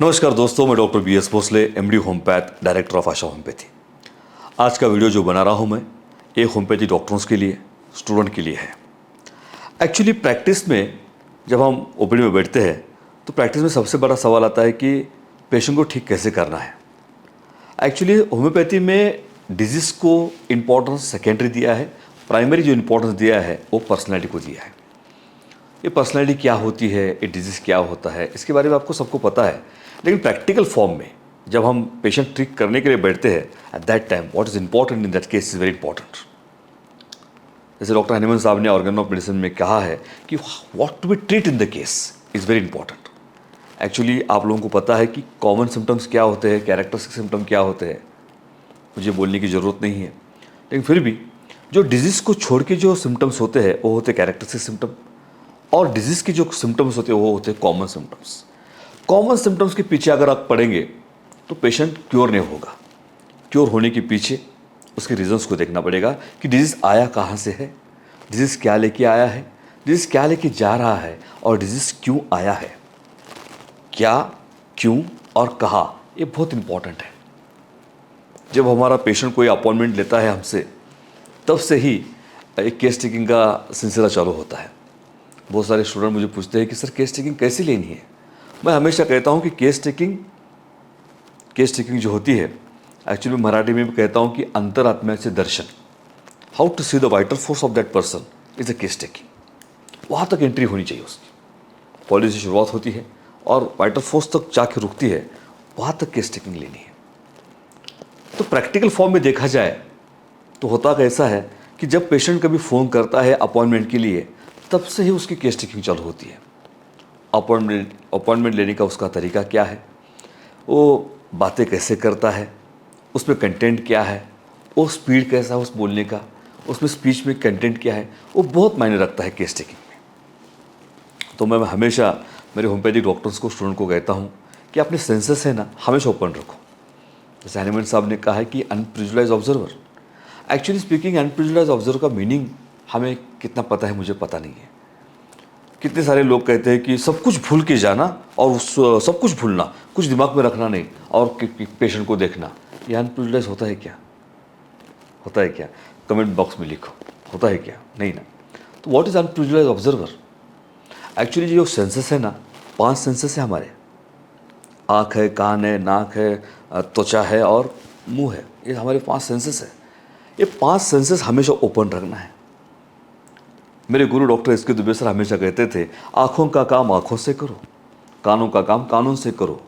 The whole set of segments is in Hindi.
नमस्कार दोस्तों, मैं doctor B S. Bhosale, MD homeopath, director of Asha homeopathy. आज का वीडियो जो बना रहा हूं मैं, एक होम्योपैथी डॉक्टर्स के लिए, स्टूडेंट के लिए है। एक्चुअली प्रैक्टिस में जब हम ओपीडी में बैठते हैं तो प्रैक्टिस में सबसे बड़ा सवाल आता है कि पेशेंट को ठीक कैसे करना है। एक्चुअली होम्योपैथी में डिजीज़ को इम्पोर्टेंस सेकेंडरी दिया है, प्राइमरी जो इम्पोर्टेंस दिया है वो पर्सनैलिटी को दिया है। ये पर्सनैलिटी क्या होती है, ये डिजीज़ क्या होता है, इसके बारे में आपको सबको पता है। लेकिन प्रैक्टिकल फॉर्म में जब हम पेशेंट ट्रीट करने के लिए बैठते हैं, at that time what is important in that case is very important. जैसे डॉक्टर हनीमन साहब ने ऑर्गन ऑफ मेडिसिन में कहा है कि what to be treat in the case is very important. Actually आप लोगों को पता है कि कॉमन सिम्टम्स क्या होते हैं, कैरेक्टरिस्टिक सिम्टम क्या होते हैं, मुझे बोलने की ज़रूरत नहीं है। लेकिन फिर भी जो डिजीज़ को छोड़ के जो सिम्टम्स होते हैं वो होते हैं कैरेक्टरिस्टिक सिम्टम, और डिजीज़ के जो सिम्टम्स होते हैं वो होते हैं कॉमन सिम्टम्स। कॉमन सिम्टम्स के पीछे अगर आप पढ़ेंगे तो पेशेंट क्योर नहीं होगा। क्योर होने के पीछे उसके रीजंस को देखना पड़ेगा कि डिजीज़ आया कहाँ से है, डिजीज़ क्या लेके आया है, डिजीज़ क्या लेके जा रहा है, और डिजीज़ क्यों आया है। क्या, क्यों और कहाँ, ये बहुत इंपॉर्टेंट है। जब हमारा पेशेंट कोई अपॉइंटमेंट लेता है हमसे, तब से ही एक केस टेकिंग का सिलसिला चालू होता है। बहुत सारे स्टूडेंट मुझे पूछते हैं कि सर केस टेकिंग कैसे लेनी है। मैं हमेशा कहता हूं कि केस टेकिंग जो होती है, एक्चुअली मराठी में भी कहता हूं कि अंतरात्मा से दर्शन, how to see the vital force of that person is a case taking. वहाँ तक एंट्री होनी चाहिए उसकी। पॉलिसी से शुरुआत होती है और वाइटल फोर्स तक जाके रुकती है, वहाँ तक केस टेकिंग लेनी है। तो प्रैक्टिकल फॉर्म में देखा जाए तो होता कैसा है कि जब पेशेंट कभी फ़ोन करता है अपॉइंटमेंट के लिए, तब से ही उसकी केस टेकिंग चालू होती है। अपॉइंटमेंट लेने का उसका तरीका क्या है, वो बातें कैसे करता है, उसमें कंटेंट क्या है, वो स्पीड कैसा है उस बोलने का, उसमें स्पीच में कंटेंट क्या है, वो बहुत मायने रखता है केस टेकिंग में। तो मैं हमेशा मेरे होम्योपैथिक डॉक्टर्स को, स्टूडेंट को कहता हूँ कि अपने सेंसेस है ना हमेशा ओपन रखो। जैसे हनीमन साहब ने कहा है कि अनप्रिजुलाइज ऑब्जर्वर। एक्चुअली स्पीकिंग अनप्रिजुलाइज ऑब्जर्वर का मीनिंग हमें कितना पता है मुझे पता नहीं है। कितने सारे लोग कहते हैं कि सब कुछ भूल के जाना और उस सब कुछ भूलना, कुछ दिमाग में रखना नहीं और पेशेंट को देखना। ये अनप्रिजुलाइज होता है क्या? होता है क्या? कमेंट बॉक्स में लिखो, होता है क्या? नहीं ना। तो व्हाट इज़ अनप्रिजुलाइज ऑब्जर्वर? एक्चुअली जो सेंसेस है ना, 5 सेंसेस है हमारे। आँख है, कान है, नाक है, त्वचा है और मुंह है। ये हमारे 5 सेंसेस है। ये 5 सेंसेस हमेशा ओपन रखना है। मेरे गुरु डॉक्टर एस के दुबे सर हमेशा कहते थे, आँखों का काम आँखों से करो, कानों का काम कानों से करो,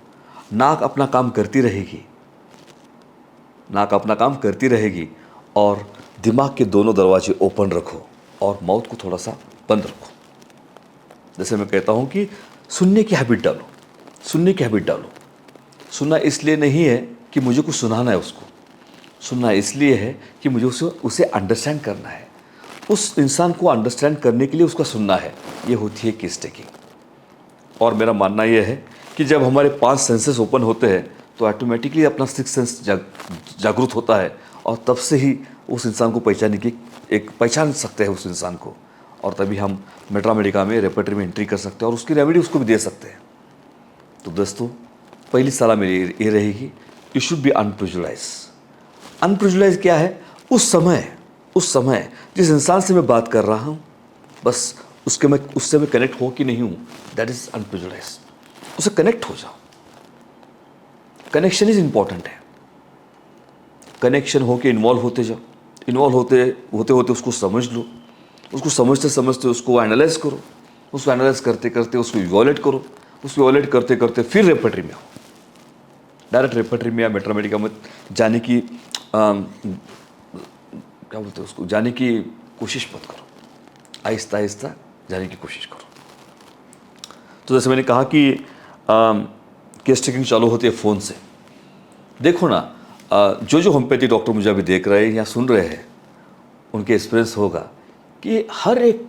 नाक अपना काम करती रहेगी, नाक अपना काम करती रहेगी, और दिमाग के दोनों दरवाजे ओपन रखो और माउथ को थोड़ा सा बंद रखो। जैसे मैं कहता हूँ कि सुनने की हैबिट डालो, सुनने की हैबिट डालो। सुनना इसलिए नहीं है कि मुझे कुछ सुनाना है उसको, सुनना इसलिए है कि मुझे उसे अंडरस्टैंड करना है। उस इंसान को अंडरस्टैंड करने के लिए उसका सुनना है। ये होती है केस टेकिंग। और मेरा मानना यह है कि जब हमारे 5 सेंसेस ओपन होते हैं तो ऑटोमेटिकली अपना 6th सेंस जागृत होता है, और तब से ही उस इंसान को पहचान सकते हैं उस इंसान को, और तभी हम मेट्रा मेडिका में रेपर्टरी में एंट्री कर सकते हैं और उसकी रेमेडी उसको भी दे सकते हैं। तो दोस्तों, पहली सलाह मेरी ये रहेगी, यू शुड बी अनप्रिजुलाइज। अनप्रिजुलाइज क्या है? उस समय जिस इंसान से मैं बात कर रहा हूँ, बस उससे मैं कनेक्ट हो कि नहीं हूँ, दैट इज अनप्रिजुलाइज। उससे कनेक्ट हो जाओ। कनेक्शन इज इंपॉर्टेंट है। कनेक्शन होके इन्वॉल्व होते जाओ, इन्वॉल्व होते होते उसको समझ लो, उसको समझते समझते उसको एनालाइज करो, उसको एनालाइज करते करते उसको इवॉल्यूएट करो, उसको इवॉल्यूएट करते करते फिर रेपर्टरी में आओ। डायरेक्ट रेपर्टरी में या मेट्रा मेडिका में जाने की क्या बोलते हैं उसको, जाने की कोशिश मत करो। आहिस्ता आहिस्ता जाने की कोशिश करो। तो जैसे मैंने कहा कि केस टेकिंग चालू होती है फ़ोन से। देखो ना, जो होम्योपैथी डॉक्टर मुझे अभी देख रहे हैं या सुन रहे हैं, उनके एक्सपीरियंस होगा कि हर एक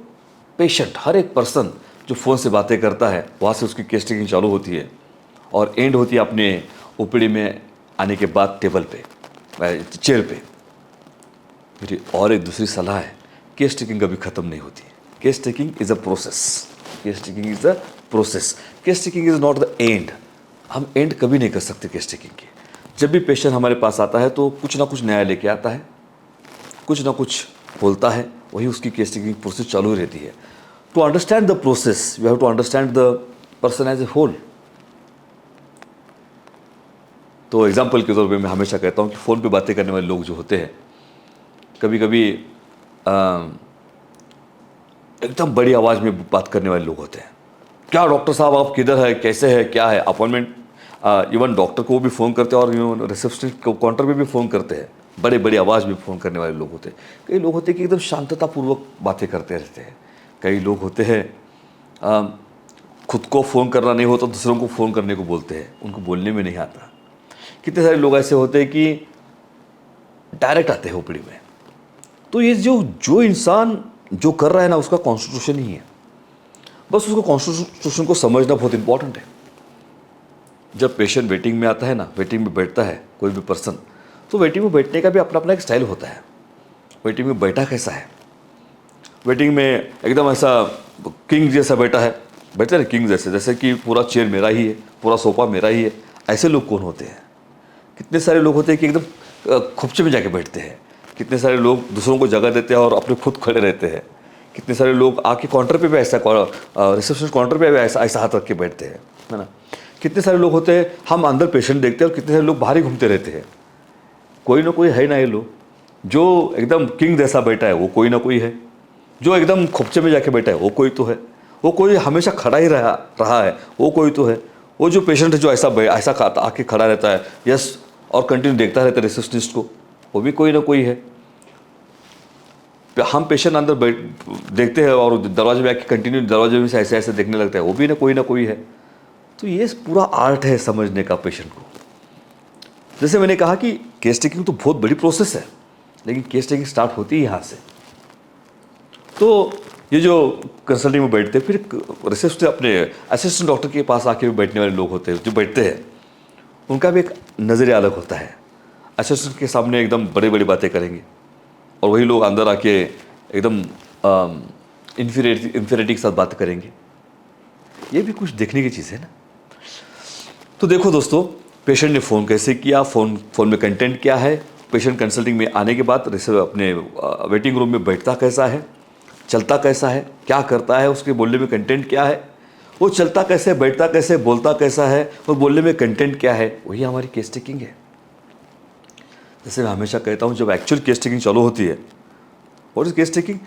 पेशेंट, हर एक पर्सन जो फ़ोन से बातें करता है, वहाँ से उसकी केस टेकिंग चालू होती है और एंड होती है अपने ओपीडी में आने के बाद टेबल पे, चेयर पे। मेरी और एक दूसरी सलाह है, केस टेकिंग कभी ख़त्म नहीं होती। Case taking is a process. Case taking is a process. Case taking is not the end. हम एंड कभी नहीं कर सकते केस टेकिंग के। जब भी पेशेंट हमारे पास आता है तो कुछ ना कुछ नया लेके आता है, कुछ ना कुछ बोलता है, वही उसकी केस टेकिंग प्रोसेस चालू रहती है। To understand the process we have to understand the person as a whole. तो एग्जाम्पल के तौर पे मैं हमेशा कहता हूँ कि फ़ोन पे बातें करने वाले लोग जो होते हैं, कभी कभी एकदम बड़ी आवाज़ में बात करने वाले लोग होते हैं। क्या डॉक्टर साहब आप किधर है, कैसे है, क्या है, अपॉइंटमेंट, इवन डॉक्टर को भी फ़ोन करते हैं और रिसेप्शनिस्ट को काउंटर पे भी फ़ोन करते हैं। बड़े बड़ी आवाज़ में फ़ोन करने वाले लोग होते हैं। कई लोग होते हैं कि एकदम शांततापूर्वक बातें करते रहते हैं। कई लोग होते हैं खुद को फ़ोन करना नहीं होता, दूसरों को फ़ोन करने को बोलते हैं, उनको बोलने में नहीं आता। कितने सारे लोग ऐसे होते हैं कि डायरेक्ट आते हैं ओपीडी में। तो ये जो इंसान जो कर रहा है ना, उसका कॉन्स्टिट्यूशन ही है। बस उसको कॉन्स्टिट्यूशन को समझना बहुत इंपॉर्टेंट है। जब पेशेंट वेटिंग में आता है ना, वेटिंग में बैठता है कोई भी पर्सन, तो वेटिंग में बैठने का भी अपना अपना एक स्टाइल होता है। वेटिंग में बैठा कैसा है, वेटिंग में एकदम ऐसा किंग जैसा बैठा है, बैठते हैं किंग जैसे कि पूरा चेयर मेरा ही है, पूरा सोफा मेरा ही है। ऐसे लोग कौन होते हैं? कितने सारे लोग होते हैं कि एकदम खुपचे में जाके बैठते हैं। कितने सारे लोग दूसरों को जगह देते हैं और अपने खुद खड़े रहते हैं। कितने सारे लोग आके काउंटर पे भी ऐसा, रिसेप्शन काउंटर पे भी ऐसा हाथ रख के बैठते हैं, है ना। कितने सारे लोग होते हैं, हम अंदर पेशेंट देखते हैं और कितने सारे लोग बाहर ही घूमते रहते हैं। कोई ना कोई है ना ये लोग। जो एकदम किंग जैसा बैठा है वो कोई ना कोई है, जो एकदम खुपचे में जाके बैठा है वो कोई तो है, वो कोई हमेशा खड़ा ही रहा है वो कोई तो है। वो जो पेशेंट है जो ऐसा आके खड़ा रहता है, यस, और कंटिन्यू देखता रहता है रिसेप्शनिस्ट को, वो भी कोई ना कोई है। हम पेशेंट अंदर देखते हैं और दरवाजे में आके कंटिन्यू दरवाजे में से ऐसे ऐसे देखने लगता है, वो भी ना कोई है। तो ये पूरा आर्ट है समझने का पेशेंट को। जैसे मैंने कहा कि केस टेकिंग तो बहुत बड़ी प्रोसेस है, लेकिन केस टेकिंग स्टार्ट होती है यहाँ से। तो ये जो कंसल्टिंग में बैठते हैं, फिर रिसेप्शन अपने असिस्टेंट डॉक्टर के पास आके भी बैठने वाले लोग होते हैं जो बैठते हैं, उनका भी एक नज़रिया अलग होता है। असिस्टेंट के सामने एकदम बड़ी बड़ी बातें करेंगे और वही लोग अंदर आके एकदम इन्फीरियरिटी के साथ बात करेंगे। ये भी कुछ देखने की चीज़ है ना। तो देखो दोस्तों, पेशेंट ने फ़ोन कैसे किया, फ़ोन में कंटेंट क्या है, पेशेंट कंसल्टिंग में आने के बाद अपने वेटिंग रूम में बैठता कैसा है, चलता कैसा है, क्या करता है, उसके बोलने में कंटेंट क्या है, वो चलता कैसे, बैठता कैसे, बोलता कैसा है, और बोलने में कंटेंट क्या है, वही हमारी केस टेकिंग है। जैसे मैं हमेशा कहता हूँ, जब एक्चुअल केस टेकिंग चालू होती है, व्हाट इज केस टेकिंग?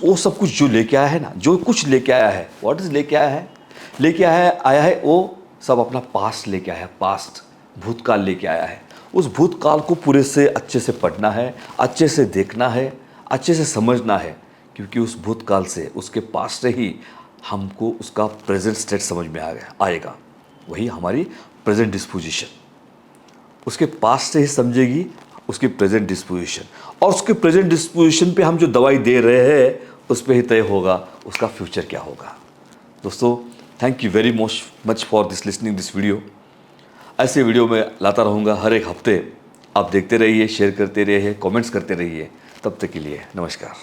वो सब कुछ जो लेके आया है ना, जो कुछ लेके आया है, व्हाट इज लेके आया है वो सब अपना पास्ट लेके आया है, पास्ट, भूतकाल लेके आया है। उस भूतकाल को पूरे से अच्छे से पढ़ना है, अच्छे से देखना है, अच्छे से समझना है, क्योंकि उस भूतकाल से, उसके पास्ट से ही हमको उसका प्रेजेंट स्टेट समझ में आएगा। वही हमारी प्रेजेंट डिस्पोजिशन, उसके पास्ट से ही समझेगी उसकी प्रेजेंट डिस्पोजिशन, और उसके प्रेजेंट डिस्पोजिशन पे हम जो दवाई दे रहे हैं उस पर ही तय होगा उसका फ्यूचर क्या होगा। दोस्तों, thank you very much for listening this video. ऐसे वीडियो मैं लाता रहूँगा हर एक हफ्ते। आप देखते रहिए, शेयर करते रहिए, कमेंट्स करते रहिए। तब तक के लिए नमस्कार।